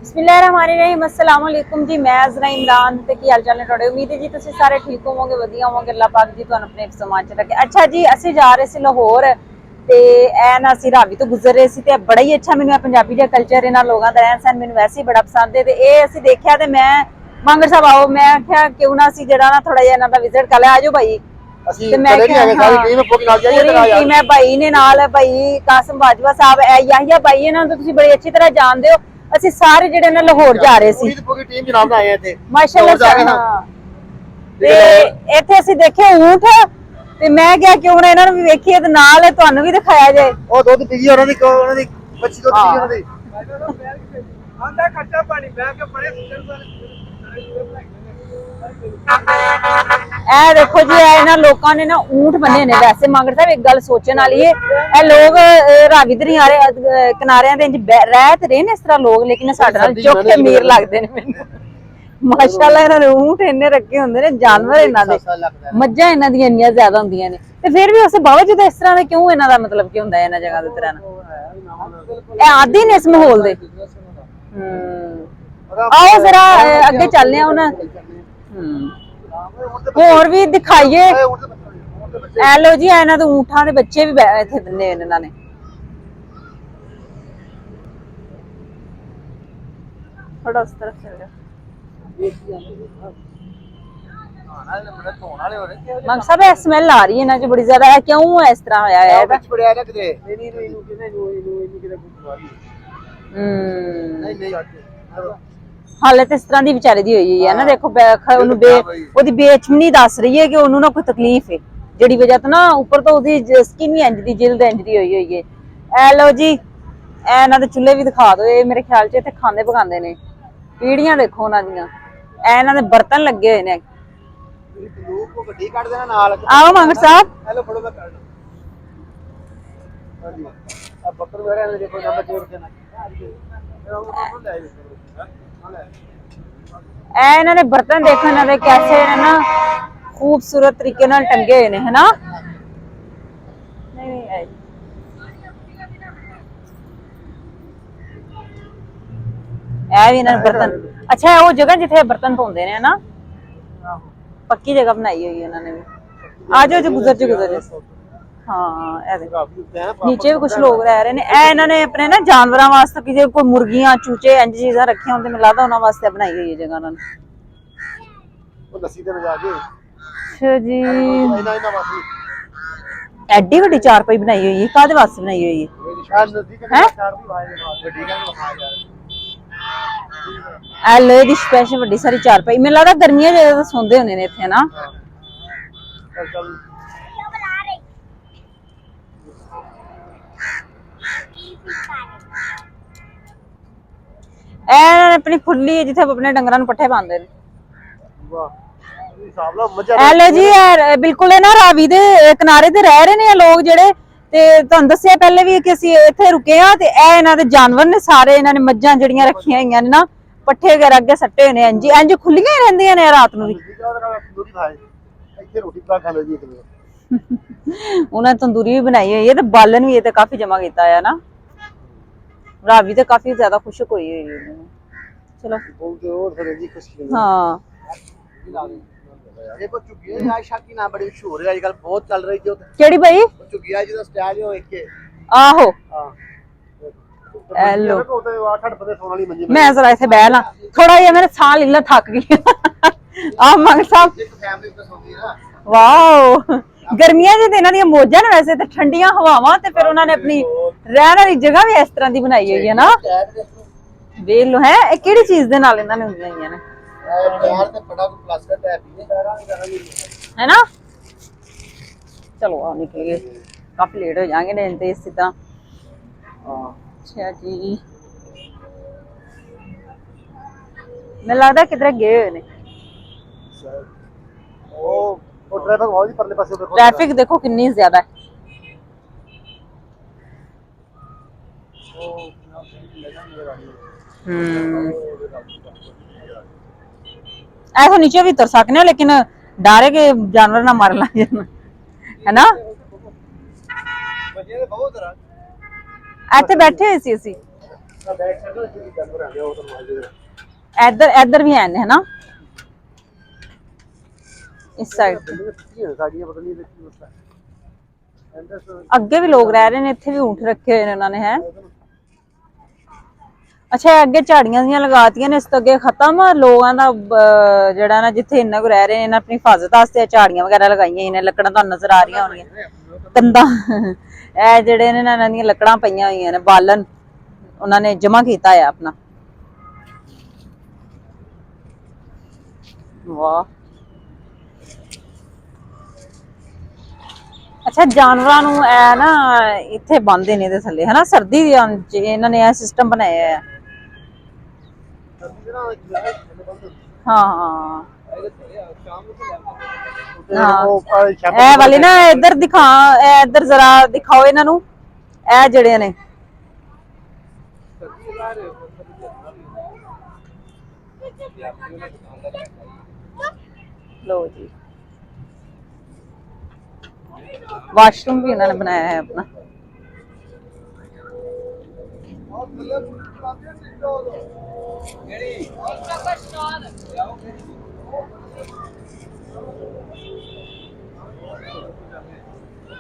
बिस्मिल्लाहिर्रहमानिर्रहीम अस्सलाम वालेकुम जी। मैं अज़रा इमरान ते की हाल चाल ने तुहाडे। उम्मीद है जी तुसीं सारे ठीक होवोगे, वधिया होवोगे। अल्लाह पाक जी तुहानूं अपने समान च रखे। अच्छा जी, असीं जा रहे सी लाहौर ते ऐ ना असीं रावी तो गुजर रहे सी ते बड़ा ही अच्छा मैनूं पंजाबी दा कल्चर इन्हां लोगां दा रहन सहन मैनूं वैसे ही बड़ा पसंद है। ते एह् असीं देखिया ते मैं मांगड़ साहब आओ, मैं आख्या क्यों ना असीं जेह्ड़ा ना थोड़ा जिहा इन्हां दा विजिट कर लिया। आजो भाई। ते मैं क्या पूरी टीम है, भाई ने नाल भाई कासिम बाजवा साहब, याहिया भाई, इन्हां नूं तुसीं बड़ी अच्छी तरह जानदे हो। ਅਸੀਂ ਸਾਰੇ ਜਿਹੜੇ ਨੇ ਲਾਹੌਰ ਜਾ ਰਹੇ ਸੀ, ਪੂਰੀ ਟੀਮ ਜਨਾਬ ਆਏ ਇੱਥੇ ਮਾਸ਼ਾਅੱਲਾ। ਹਾਂ, ਤੇ ਇੱਥੇ ਅਸੀਂ ਦੇਖੇ ਊਂਠ ਤੇ ਮੈਂ ਕਿਹਾ ਕਿਉਂ ਨਾ ਇਹਨਾਂ ਨੂੰ ਵੀ ਵੇਖੀਏ ਤੇ ਨਾਲ ਤੁਹਾਨੂੰ ਵੀ ਦਿਖਾਇਆ ਜਾਏ। ਉਹ ਦੁੱਧ ਪੀਜੀ ਉਹਨਾਂ ਦੀ ਬੱਚੀ ਦੁੱਧ ਪੀਜੀ ਉਹਨਾਂ ਦੀ ਆਂਦਾ ਖੱਟਾ ਪਾਣੀ ਬਹਿ ਕੇ ਬੜੇ ਇਹ ਦੇਖੋ ਜੀ, ਇਹਨਾਂ ਲੋਕਾਂ ਨੇ ਨਾ ਊਂਠ ਬੰਨੇ ਨੇ। ਵੈਸੇ ਮੰਗੜ ਸਾਹਿਬ ਇੱਕ ਗੱਲ ਸੋਚਣ ਵਾਲੀ ਹੈ, ਇਹ ਲੋਕ ਰਾਵੀ ਦਰਿਆਰੇ ਕਿਨਾਰਿਆਂ ਦੇ ਰਹਿ ਤੇ ਰਹੇ ਨੇ ਇਸ ਤਰ੍ਹਾਂ ਲੋਕ, ਲੇਕਿਨ ਸਾਡੇ ਨਾਲ ਚੋਖੇ ਅਮੀਰ ਲੱਗਦੇ ਨੇ ਮੈਨੂੰ। ਮਾਸ਼ਾਅੱਲਾ, ਇਹਨਾਂ ਨੇ ਊਂਠ ਇੰਨੇ ਰੱਖੇ ਹੁੰਦੇ ਨੇ, ਜਾਨਵਰ ਇਹਨਾਂ ਦੇ, ਮੱਝਾਂ ਇਹਨਾਂ ਦੀਆਂ ਇੰਨੀਆਂ ਜ਼ਿਆਦਾ ਹੁੰਦੀਆਂ ਨੇ, ਤੇ ਫਿਰ ਵੀ ਉਸ ਬਾਵਜੂਦ ਇਸ ਤਰ੍ਹਾਂ ਦੇ ਕਿਉਂ ਇਹਨਾਂ ਦਾ ਮਤਲਬ ਕੀ ਹੁੰਦਾ ਇਹਨਾਂ ਜਗ੍ਹਾ ਦੇ ਤਰ੍ਹਾਂ ਇਹ ਆਦੀ ਨੇ ਇਸ ਮਾਹੌਲ ਦੇ। ਆਓ ਜ਼ਰਾ ਅੱਗੇ ਚੱਲਦੇ ਆ ਹੁਣ। ਹੋਰ ਵੀ ਦਿਖਾਈਏ। ਐ ਲੋ ਜੀ, ਇਹਨਾਂ ਦੇ ਊਂਠਾਂ ਦੇ ਬੱਚੇ ਵੀ ਇੱਥੇ ਦਿੰਦੇ ਇਹਨਾਂ ਨੇ। ਥੋੜਾ ਉਸ ਤਰਫ ਚੱਲ ਜਾ। ਮੰਗ ਸਾਹਿਬ, ਇਹ ਸਮੈਲ ਆ ਰਹੀ ਹੈ ਇਹਨਾਂ ਚ ਬੜੀ ਜ਼ਿਆਦਾ। ਇਹ ਕਿਉਂ ਇਸ ਤਰ੍ਹਾਂ ਹੋਇਆ ਹੈ? ਇਹਦਾ ਬੜਿਆ ਨਾ ਕਿਤੇ ਇਹਨੂੰ ਕਿਤੇ ਨਹੀਂ ਹਾਲੇ ਤੇ ਇਸ ਤਰ੍ਹਾਂ ਦੀ ਵਿਚਾਰੇ ਦੀ ਹੋਈ ਹੈ ਨਾ। ਦੇਖੋ ਉਹਨੂੰ ਉਹਦੀ ਬੇਚਮਨੀ ਦੱਸ ਰਹੀ ਹੈ ਕਿ ਉਹਨੂੰ ਨਾ ਕੋਈ ਤਕਲੀਫ ਹੈ, ਜਿਹੜੀ ਵਜ੍ਹਾ ਤੋਂ ਨਾ ਉੱਪਰ ਤੋਂ ਉਹਦੀ ਸਕਿਨ ਵੀ ਇੰਜ ਦੀ, ਜਿਲਦ ਇੰਜ ਦੀ ਹੋਈ ਹੈ। ਐ ਲੋ ਜੀ, ਐ ਇਹਨਾਂ ਦੇ ਚੁੱਲ੍ਹੇ ਵੀ ਦਿਖਾ ਦਿਓ। ਇਹ ਮੇਰੇ ਖਿਆਲ ਚ ਇੱਥੇ ਖਾਂਦੇ ਪਕਾਉਂਦੇ ਨੇ। ਪੀੜੀਆਂ ਦੇਖੋ ਉਹਨਾਂ ਦੀਆਂ। ਐ ਇਹਨਾਂ ਦੇ ਬਰਤਨ ਲੱਗੇ ਹੋਏ ਨੇ। ਗੱਡੀ ਕੱਢ ਦੇਣਾ ਨਾਲ। ਆਓ ਮੰਗੜ ਸਾਹਿਬ। ਹੈਲੋ, ਫੜੋ ਮੈਂ ਕੱਢ। ਹਾਂਜੀ, ਆ ਬੱਕਰ ਵਗੈਰਾ ਦੇ ਦੇਖੋ ਨੰਬਰ ਜੋੜ ਦੇਣਾ। ਐ ਇਹਨਾਂ ਨੇ ਬਰਤਨ ਦੇਖੋ, ਇਹਨਾਂ ਦੇ ਕੈਸੇ ਨੇ ਨਾ ਖੂਬਸੂਰਤ ਤਰੀਕੇ ਨਾਲ ਟੰਗੇ ਹੋਏ ਨੇ, ਹੈਨਾ। ਨਹੀਂ ਇਹ ਵੀ ਇਹਨਾਂ ਨੇ ਬਰਤਨ। ਅੱਛਾ, ਉਹ ਜਗ੍ਹਾ ਜਿੱਥੇ ਬਰਤਨ ਧੋਂਦੇ ਨੇ ਨਾ, ਪੱਕੀ ਜਗ੍ਹਾ ਬਣਾਈ ਹੋਈ ਇਹਨਾਂ ਨੇ ਵੀ। ਆ ਜਾਓ ਜੀ, ਗੁਜ਼ਰ ਜਾ। ਹਾਂ, ਇਹ ਨੀਚੇ ਵੀ ਕੁਝ ਲੋਕ ਰਹਿ ਰਹੇ ਨੇ। ਇਹ ਇਹਨਾਂ ਨੇ ਆਪਣੇ ਨਾ ਜਾਨਵਰਾਂ ਵਾਸਤੇ, ਕਿ ਜੇ ਕੋਈ ਮੁਰਗੀਆਂ, ਚੂਚੇ, ਇੰਜ ਚੀਜ਼ਾਂ ਰੱਖੀਆਂ ਹੁੰਦੇ, ਮੈਨੂੰ ਲੱਗਦਾ ਉਹਨਾਂ ਵਾਸਤੇ ਬਣਾਈ ਹੋਈ ਹੈ ਜਗ੍ਹਾ ਉਹਨਾਂ ਨੇ। ਉਹ ਲੱਸੀ ਤੇ ਲਗਾ ਕੇ। ਅੱਛਾ ਜੀ, ਇਹਨਾਂ ਵਾਸਤੇ ਐਡੀ ਵੱਡੀ ਚਾਰਪਾਈ ਬਣਾਈ ਹੋਈ ਹੈ। ਕਾਹਦੇ ਵਾਸਤੇ ਬਣਾਈ ਹੋਈ ਹੈ? ਐ ਲੋਹੇ ਦੀ ਸਪੈਸ਼ਲ ਵੱਡੀ ਸਾਰੀ ਚਾਰਪਾਈ। ਮੈਨੂੰ ਲੱਗਦਾ ਗਰਮੀਆਂ ਚ ਸੌਂਦੇ ਹੁੰਦੇ ਨੇ ਇੱਥੇ ਨਾ। ਇਹਨਾਂ ਨੇ ਆਪਣੀ ਖੁੱਲੀ, ਜਿੱਥੇ ਆਪਣੇ ਡੰਗਰਾਂ ਨੂੰ ਪੱਠੇ ਪਾਉਂਦੇ ਨੇ। ਹੈਲੋ ਜੀ, ਬਿਲਕੁਲ ਇਹ ਨਾ ਰਾਵੀ ਦੇ ਕਿਨਾਰੇ ਤੇ ਰਹਿ ਰਹੇ ਨੇ ਲੋਕ ਜਿਹੜੇ। ਤੇ ਤੁਹਾਨੂੰ ਦੱਸਿਆ ਪਹਿਲੇ ਵੀ ਕਿ ਅਸੀਂ ਇੱਥੇ ਰੁਕੇ ਆ। ਤੇ ਇਹ ਇਹਨਾਂ ਦੇ ਜਾਨਵਰ ਨੇ ਸਾਰੇ। ਇਹਨਾਂ ਨੇ ਮੱਝਾਂ ਜਿਹੜੀਆਂ ਰੱਖੀਆਂ ਹੋਈਆਂ ਨੇ ਨਾ, ਪੱਠੇ ਵਗੈਰਾ ਅੱਗੇ ਸੱਟੇ ਹੋਏ ਨੇ। ਇੰਜ ਖੁੱਲੀਆਂ ਹੀ ਰਹਿੰਦੀਆਂ ਨੇ ਰਾਤ ਨੂੰ ਵੀ। ਉਹਨਾਂ ਤੰਦੂਰੀ ਵੀ ਬਣਾਈ ਹੋਈ ਹੈ ਤੇ ਬਾਲਣ ਵੀ ਇਹ ਤੇ ਕਾਫੀ ਜਮਾ ਕੀਤਾ ਹੈ ਨਾ। ਰਾਵੀ ਤੇ ਕਾਫੀ ਜ਼ਿਆਦਾ ਖੁਸ਼ਕ ਹੋਈ ਹੋਈ ਹੈ। ਚਲੋ ਹਾਂ, ਦੇਖੋ ਝੁੱਗੀਆਂ ਆਇਸ਼ਾ ਕੀ ਨਾ ਬੜੀ ਮਸ਼ਹੂਰ ਹੈ ਅੱਜਕੱਲ, ਬਹੁਤ ਚੱਲ ਰਹੀ ਜੋ। ਕਿਹੜੀ ਭਾਈ? ਝੁੱਗੀਆਂ ਜਿਹਦਾ ਸਟਾਈਲ ਹੈ ਇੱਕ। ਆਹੋ, ਹਾਂ, ਐਲੋ। 8-8 ਬੰਦੇ ਸੌਣ ਵਾਲੀ ਮੰਜੀ। ਮੈਂ ਜ਼ਰਾ ਇੱਥੇ ਬਹਿ ਲਾਂ ਥੋੜਾ ਜਿਹਾ, ਮੇਰੇ ਸਾਹ ਲੀਲਾ ਥੱਕ ਗਈ। ਆਹ ਮੰਗ ਸਾਹਿਬ, ਇੱਕ ਫੈਮਿਲੀ ਤੇ ਸੌਂਦੀ ਹੈ ਨਾ। ਵਾਓ, ਗਰਮੀਆਂ ਦੇ ਇਹਨਾਂ ਦੀਆਂ ਮੌਜਾਂ ਨੇ ਵੈਸੇ ਤੇ, ਠੰਡੀਆਂ ਹਵਾਵਾਂ, ਤੇ ਫਿਰ ਉਹਨਾਂ ਨੇ ਆਪਣੀ ਰਹਿਣ ਵਾਲੀ ਜਗ੍ਹਾ ਵੀ ਇਸ ਤਰ੍ਹਾਂ ਦੀ ਬਣਾਈ ਹੋਈ ਹੈ ਨਾ। ਵੇਖ ਲੋ, ਹੈ ਇਹ ਕਿਹੜੀ ਚੀਜ਼ ਦੇ ਨਾਲ ਇਹਨਾਂ ਨੇ ਹੁੰਦੀਆਂ ਹੋਈਆਂ ਨੇ, है ना। चलो आओ निकलिए, काफी लेट हो जाएंगे नहीं तो इसी तरह। अच्छा जी, मैं लगता किधर गए हुए ने। ट्रैफिक देखो कितनी ज्यादा है। ऐसा नीचे भी उतर सकने, लेकिन डर है कि जानवर ना मार ला, है ना। ਇੱਥੇ ਬੈਠੇ ਹੋਏ ਸੀ ਅਸੀਂ। बैक साइड में जानवर आ गया वो तो मार ਇੱਧਰ ਇੱਧਰ ਵੀ ਹਨ ਹੈ ਨਾ ਇਸ ਸਾਈਡ ਸਾਡੀਆਂ ਪਤਾ ਨਹੀਂ ਕੀ ਮਸਲਾ ਅੱਗੇ ਵੀ ਲੋਕ ਰਹਿ ਰਹੇ ਨੇ ਇੱਥੇ ਵੀ ਊਂਠ ਰੱਖੇ ਹੋਏ ਨੇ ਉਹਨਾਂ ਨੇ ਹੈ ਅੱਛਾ ਇਹ ਅੱਗੇ ਝਾੜੀਆਂ ਦੀਆਂ ਲਗਾਤੀਆਂ ਨੇ ਇਸ ਤੋਂ ਅੱਗੇ ਖਤਮ ਲੋਕਾਂ ਦਾ ਜਿਹੜਾ ਨਾ ਜਿੱਥੇ ਇੰਨਾ ਕੋ ਰਹਿ ਰਹੇ ਨੇ ਇਹਨਾਂ ਆਪਣੀ ਹਿਫਾਜ਼ਤ ਵਾਸਤੇ ਝਾੜੀਆਂ ਵਗੈਰਾ ਲਗਾਈਆਂ ਨੇ ਲੱਕੜਾਂ ਤੁਹਾਨੂੰ ਨਜ਼ਰ ਆ ਰਹੀਆਂ ਹੋਣਗੀਆਂ ਕੰਧਾਂ ਇਹ ਜਿਹੜੇ ਨੇ ਇਹਨਾਂ ਦੀਆਂ ਲੱਕੜਾਂ ਪਈਆਂ ਹੋਈਆਂ ਨੇ ਬਾਲਣ ਉਹਨਾਂ ਨੇ ਜਮਾ ਕੀਤਾ ਹੈ ਆਪਣਾ ਵਾਹ ਅੱਛਾ ਜਾਨਵਰਾਂ ਨੂੰ ਐ ਨਾ ਇੱਥੇ ਬੰਨਦੇ ਨੇ ਇਹਦੇ ਥੱਲੇ ਹਨਾ ਸਰਦੀ ਦੇ ਚ ਇਹਨਾਂ ਨੇ ਇਹ ਸਿਸਟਮ ਬਣਾਇਆ ਹੈ ਹਾਂ ਹਾਂ ਇਹ ਵਾਲੀ ਨਾ ਇੱਧਰ ਦਿਖਾ ਇੱਧਰ ਜ਼ਰਾ ਦਿਖਾਓ ਇਹਨਾਂ ਨੂੰ ਇਹ ਜਿਹੜੇ ਨੇ लो जी वाशरूम भी इन्होंने बनाया है अपना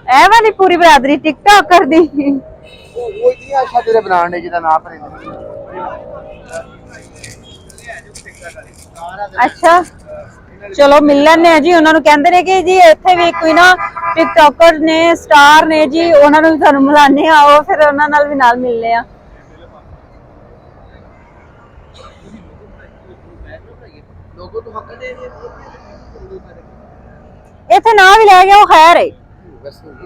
ए वाली पूरी बरादरी टिकटॉक कर दी वो इतनी अच्छा तेरे बनाने जिदा ना पर अच्छा चलो मिल लेने जी उन्होंने कहते ने कि जी इत्थे भी कोई ना टिकटॉकर ने स्टार ने जी उन्होंने भी तुहानू मिलाने आओ फिर उन्हां नाल भी नाल मिलने आ लोगों तो हक दे इत्थे ना भी लै गया वो खैर है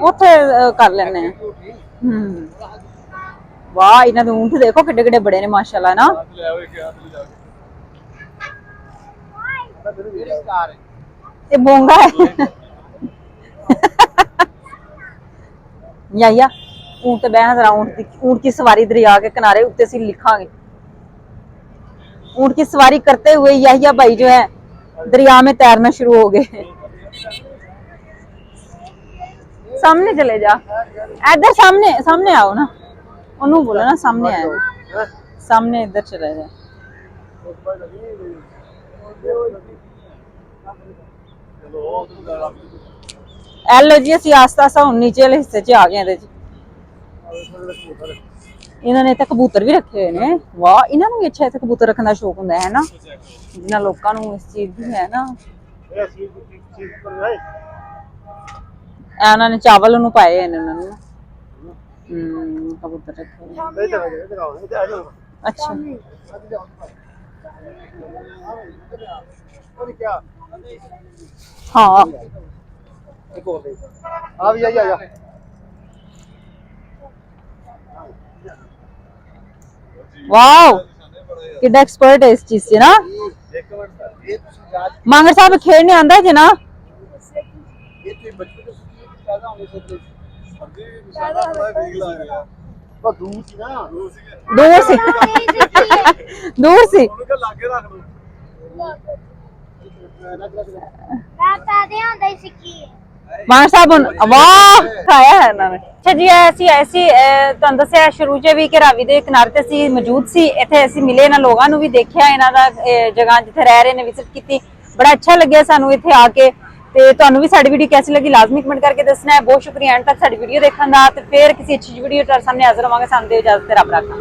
ਉੱਥੇ ਕਰ ਲੈਣੇ ਵਾਹ ਇਹਨਾਂ ਦੇ ਊਂਠ ਦੇਖੋ ਕਿੱਡੇ ਕਿੱਡੇ ਬੜੇ ਨੇ ਮਾਸ਼ਾਅੱਲਾ ਨਾ ਇਹ ਬੋਂਗਾ ਹੈ ਯਾ ऊंट पे बैठना जरा ऊंट की सवारी दरिया के किनारे उत्ते से लिखांगे ऊंट की सवारी करते हुए याहिया भाई जो है दरिया में तैरना शुरू हो गए सामने चले जा इधर सामने सामने आओ ना उन्होंने बोला ना सामने आया सामने इधर चले जा लो जी असं आस्ता आस्ता हम नीचे वाले हिस्से च आ गए इन्होंने इतने कबूतर भी रखे हुए ने वाह इन्होंने भी अच्छा इतने कबूतर रखने का शौक होंगे है ना जिन्हें लोगों को इस चीज की है ना उन्होंने चावल उन्होंने पाए हैं उन्होंने कबूतर रखे अच्छा हाँ वाओ कितना एक्सपर्ट है इस चीज से ना मांगर साहब खेलने आंदा है ना दूर से दूर से मां साहब वाह खाया है इन्होंने अच्छा जी ऐसी ऐसी तुहानू दस्सिया शुरू च भी कि रावी दे किनारे ते असीं मौजूद सी इत्थे असीं मिले इन्हां लोगां नूं भी देखिया इन्हां दा जगह जिथे रह रहे ने विजिट कीती बड़ा अच्छा लग्या सानू इत्थे आके ते तुहानू भी साडी वीडियो कैसी लगी लाजमी कमेंट करके दसना है बहुत शुक्रिया एंड तक साडी वीडियो देखने दा ते फिर किसी अच्छी वीडियो तुहाडे सामने हाजिर होवांगे सानू दे इजाजत ते रब राखा।